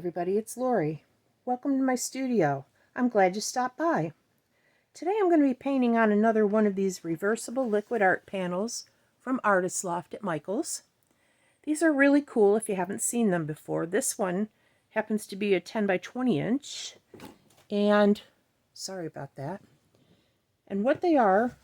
everybody, it's Lori. Welcome to my studio. I'm glad you stopped by. Today I'm going to be painting on another one of these reversible liquid art panels from Artist Loft at Michael's. These are really cool if you haven't seen them before. This one happens to be a 10 by 20 inch, and sorry about that. And what they are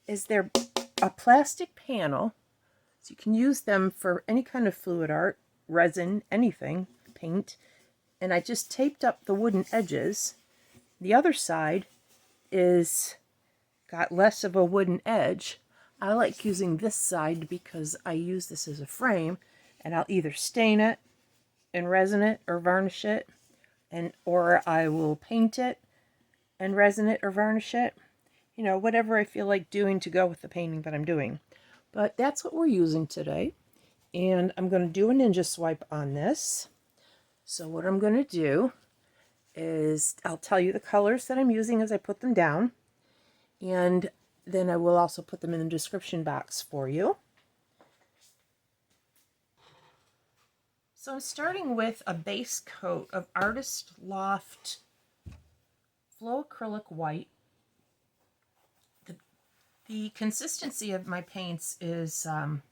is they're a plastic panel, so you can use them for any kind of fluid art, resin, anything, paint. And I just taped up the wooden edges. The other side is got less of a wooden edge. I like using this side because I use this as a frame, and I'll either stain it and resin it or varnish it, or I will paint it and resin it or varnish it. You know, whatever I feel like doing to go with the painting that I'm doing. But that's what we're using today. And I'm going to do a ninja swipe on this. So what I'm going to do is I'll tell you the colors that I'm using as I put them down, and then I will also put them in the description box for you. So I'm starting with a base coat of Artist Loft Flow Acrylic White. The consistency of my paints is on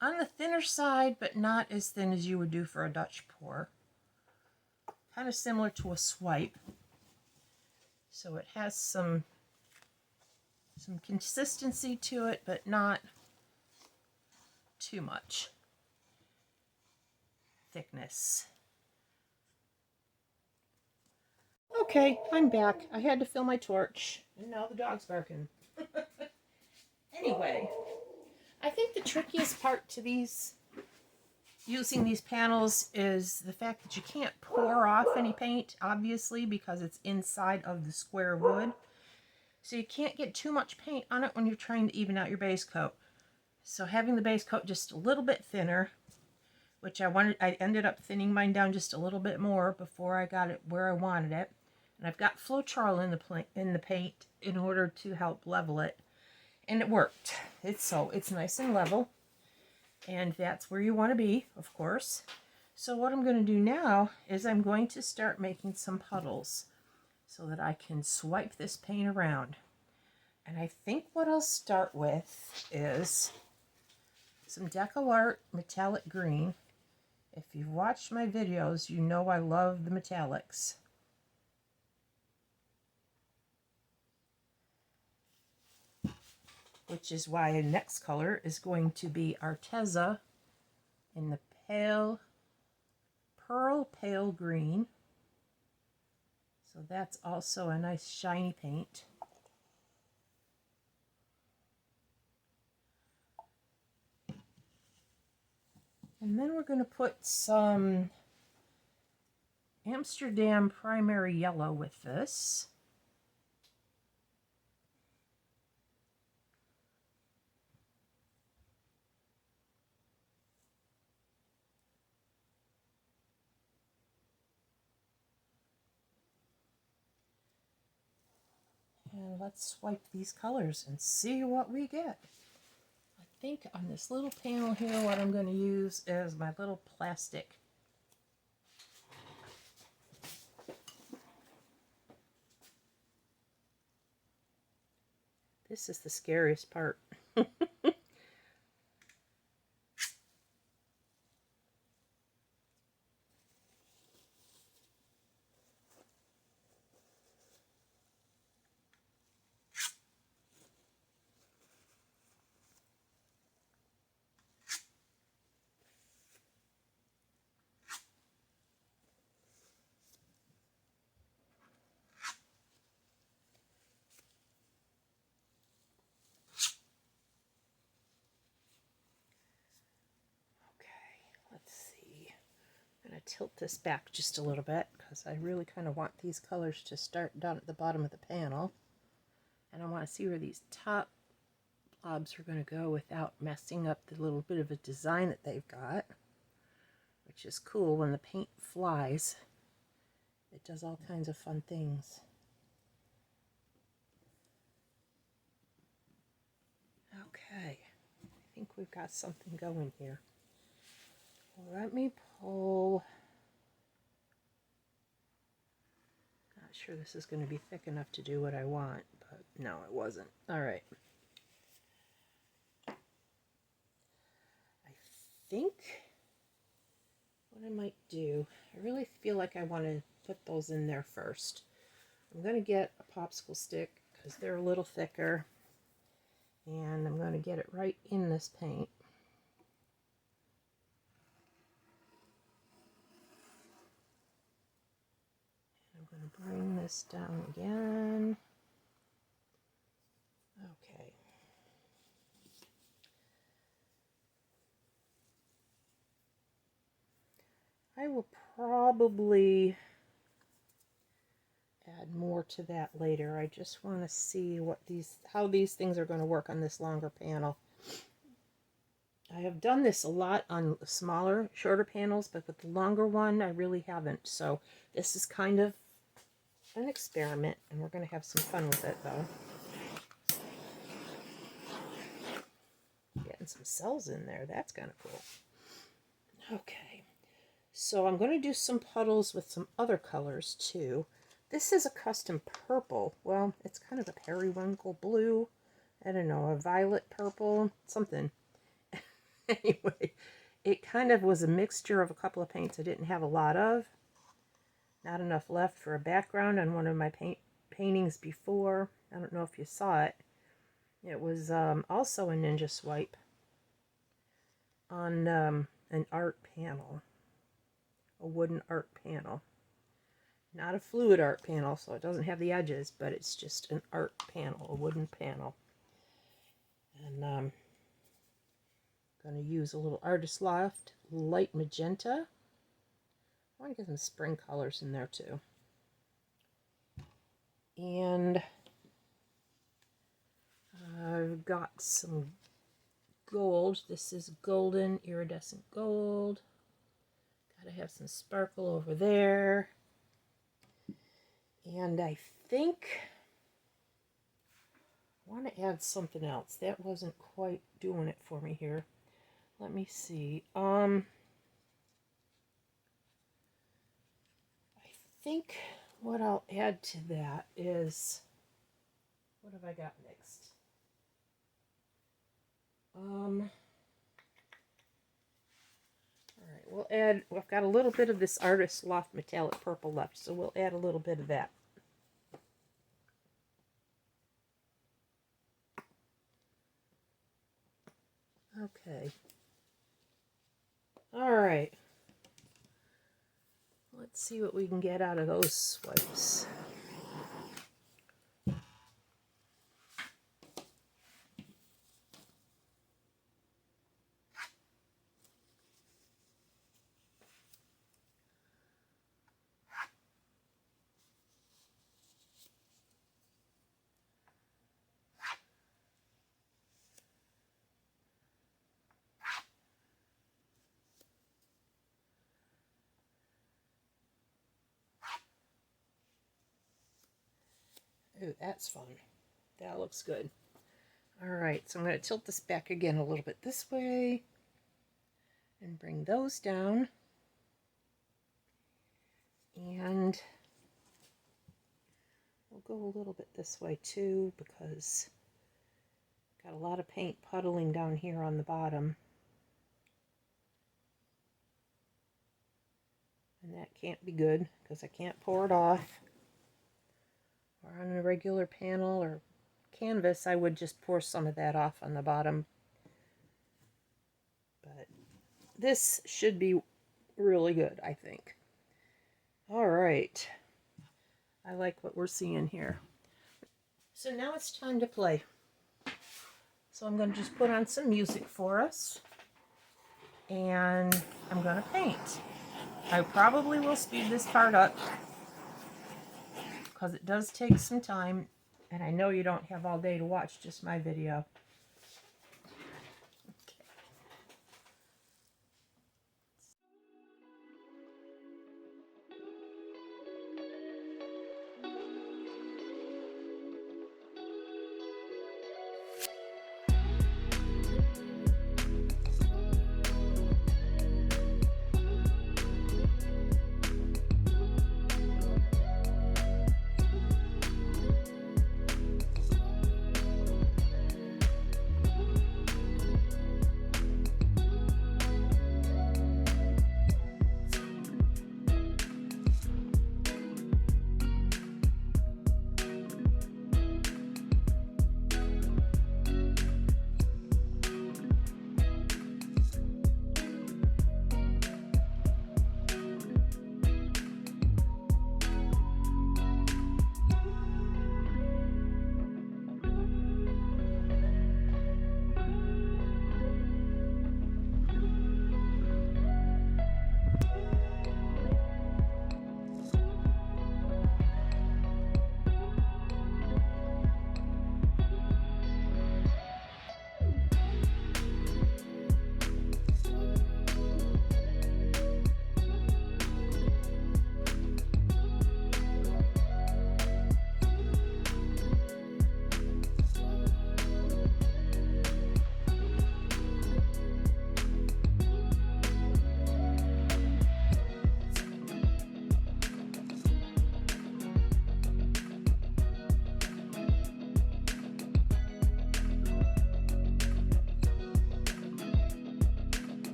the thinner side, but not as thin as you would do for a Dutch pour. Kind of similar to a swipe. So it has some consistency to it, but not too much thickness. Okay, I'm back. I had to fill my torch, and now the dog's barking. Anyway, I think the trickiest part to using these panels is the fact that you can't pour off any paint, obviously, because it's inside of the square wood. So you can't get too much paint on it when you're trying to even out your base coat. So having the base coat just a little bit thinner, which I ended up thinning mine down just a little bit more before I got it where I wanted it. And I've got Floetrol in the paint in order to help level it. And it worked. It's nice and level. And that's where you want to be, of course. So what I'm going to do now is I'm going to start making some puddles so that I can swipe this paint around. And I think what I'll start with is some DecoArt Metallic Green. If you've watched my videos, you know I love the metallics. Which is why the next color is going to be Arteza in the pearl pale green. So that's also a nice shiny paint. And then we're going to put some Amsterdam primary yellow with this. And let's swipe these colors and see what we get. I think on this little panel here, what I'm going to use is my little plastic. This is the scariest part. Tilt this back just a little bit because I really kind of want these colors to start down at the bottom of the panel, and I want to see where these top blobs are going to go without messing up the little bit of a design that they've got, which is cool. When the paint flies, it does all kinds of fun things. Okay, I think we've got something going here. Let me pull Not sure this is going to be thick enough to do what I want, but no, it wasn't. All right. I think what I might do, I really feel like I want to put those in there first. I'm going to get a popsicle stick because they're a little thicker, and I'm going to get it right in this paint. I'm going to bring this down again. Okay. I will probably add more to that later. I just want to see how these things are going to work on this longer panel. I have done this a lot on smaller, shorter panels, but with the longer one, I really haven't. So this is kind of an experiment, and we're going to have some fun with it, though. Getting some cells in there. That's kind of cool. Okay. So I'm going to do some puddles with some other colors, too. This is a custom purple. Well, it's kind of a periwinkle blue. I don't know, a violet purple, something. Anyway, it kind of was a mixture of a couple of paints I didn't have a lot of. Not enough left for a background on one of my paintings before. I don't know if you saw it. It was also a ninja swipe on an art panel, a wooden art panel. Not a fluid art panel, so it doesn't have the edges, but it's just an art panel, a wooden panel. And I'm going to use a little Artist Loft light magenta. I want to get some spring colors in there too. And I've got some gold. This is golden iridescent gold. Got to have some sparkle over there. And I think I want to add something else. That wasn't quite doing it for me here. Let me see. I think what I'll add to that is, what have I got next? All right, I've got a little bit of this Artist Loft Metallic Purple left, so we'll add a little bit of that. Okay. All right. Let's see what we can get out of those swipes. Ooh, that's fun. That looks good. All right, so I'm going to tilt this back again a little bit this way and bring those down. And we'll go a little bit this way too, because I've got a lot of paint puddling down here on the bottom. And that can't be good because I can't pour it off. Or on a regular panel or canvas, I would just pour some of that off on the bottom. But this should be really good, I think. All right. I like what we're seeing here. So now it's time to play. So I'm going to just put on some music for us. And I'm going to paint. I probably will speed this part up, because it does take some time, and I know you don't have all day to watch just my video.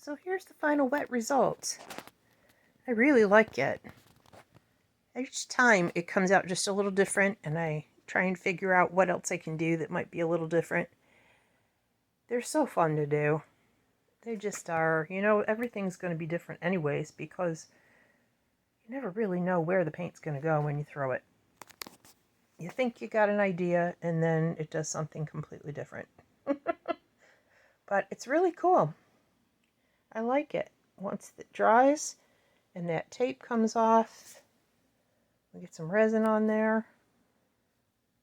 So here's the final wet result. I really like it. Each time it comes out just a little different, and I try and figure out what else I can do that might be a little different. They're so fun to do. They just are. You know, everything's going to be different anyways, because you never really know where the paint's going to go when you throw it. You think you got an idea, and then it does something completely different. But it's really cool. I like it. Once it dries and that tape comes off, we get some resin on there.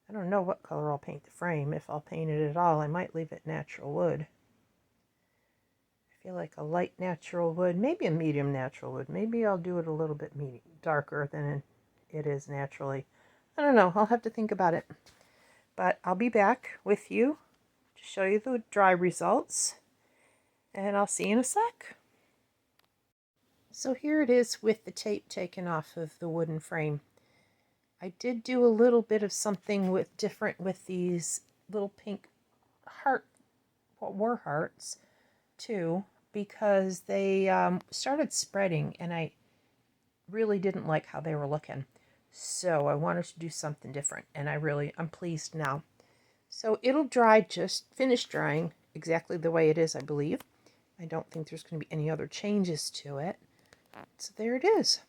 I don't know what color I'll paint the frame. If I'll paint it at all, I might leave it natural wood. I feel like a light natural wood, maybe a medium natural wood. Maybe I'll do it a little bit darker than it is naturally. I don't know. I'll have to think about it. But I'll be back with you to show you the dry results. And I'll see you in a sec. So here it is with the tape taken off of the wooden frame. I did do a little bit of something different with these little pink what were hearts too, because they started spreading and I really didn't like how they were looking. So I wanted to do something different, and I'm pleased now. So it'll finish drying exactly the way it is, I believe. I don't think there's going to be any other changes to it. So there it is.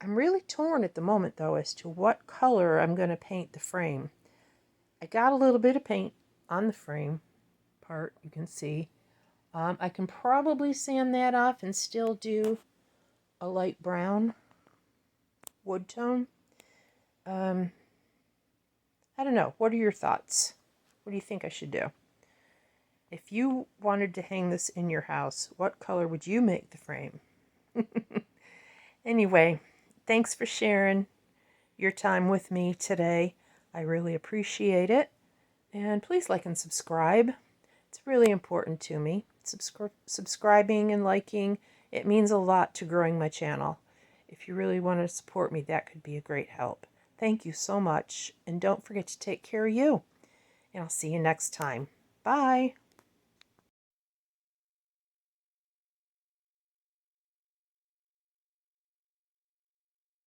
I'm really torn at the moment, though, as to what color I'm going to paint the frame. I got a little bit of paint on the frame part, you can see. I can probably sand that off and still do a light brown wood tone. I don't know. What are your thoughts? What do you think I should do? If you wanted to hang this in your house, what color would you make the frame? Anyway, thanks for sharing your time with me today. I really appreciate it. And please like and subscribe. It's really important to me. Subscribing and liking, it means a lot to growing my channel. If you really want to support me, that could be a great help. Thank you so much. And don't forget to take care of you. And I'll see you next time. Bye.